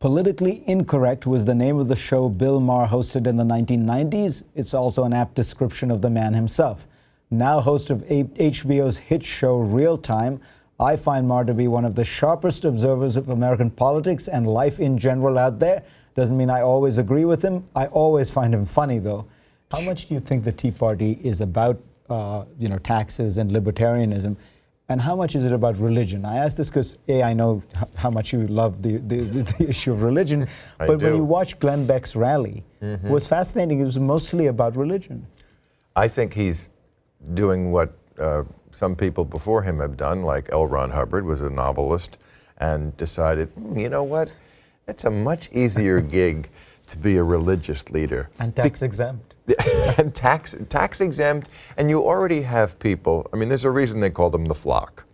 Politically Incorrect was the name of the show Bill Maher hosted in the 1990s. It's also an apt description of the man himself. Now host of HBO's hit show Real Time, I find Maher to be one of the sharpest observers of American politics and life in general out there. Doesn't mean I always agree with him. I always find him funny, though. How much do you think the Tea Party is about, taxes and libertarianism? And how much is it about religion? I ask this because, A, I know how much you love the issue of religion, but when you watch Glenn Beck's rally, what's fascinating is mostly about religion. I think he's doing what some people before him have done, like L. Ron Hubbard was a novelist and decided, you know what, it's a much easier gig to be a religious leader. And tax exempt. And tax exempt, and you already have people, I mean, there's a reason they call them the flock,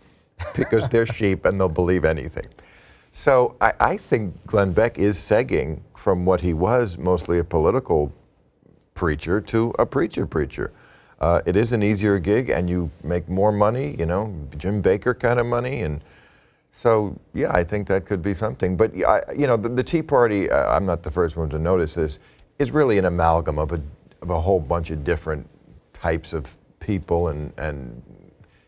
because they're sheep and they'll believe anything. So I think Glenn Beck is segging from what he was, mostly a political preacher, to a preacher. It is an easier gig, and you make more money, Jim Baker kind of money, and so, yeah, I think that could be something. But, the Tea Party, I'm not the first one to notice this, is really an amalgam of a whole bunch of different types of people, and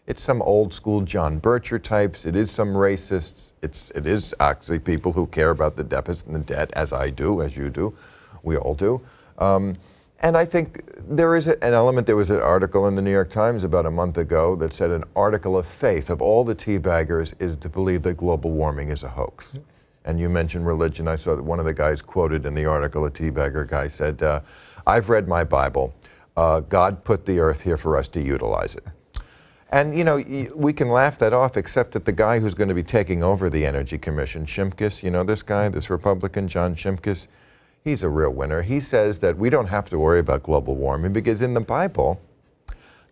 it's some old school John Bircher types, it is some racists, it is actually people who care about the deficit and the debt, as I do, as you do, we all do. And I think there is an element, there was an article in the New York Times about a month ago that said an article of faith of all the teabaggers is to believe that global warming is a hoax. And you mentioned religion. I saw that one of the guys quoted in the article, a teabagger guy said, I've read my Bible. God put the earth here for us to utilize it. And, we can laugh that off, except that the guy who's going to be taking over the Energy Commission, Shimkus, this guy, this Republican, John Shimkus, he's a real winner. He says that we don't have to worry about global warming because in the Bible,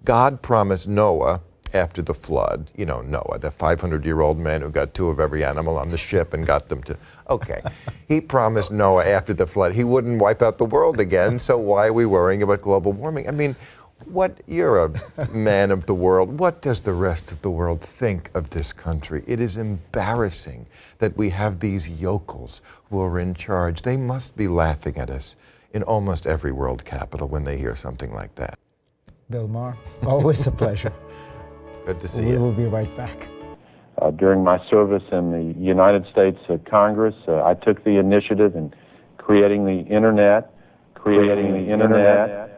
God promised Noah after the flood, Noah, the 500-year-old man who got 2 of every animal on the ship and got them to, okay. He promised Noah after the flood he wouldn't wipe out the world again, so why are we worrying about global warming? I mean, you're a man of the world. What does the rest of the world think of this country? It is embarrassing that we have these yokels who are in charge. They must be laughing at us in almost every world capital when they hear something like that. Bill Maher, always a pleasure. Good to see you. We will be right back. During my service in the United States Congress, I took the initiative in creating the Internet, creating the Internet.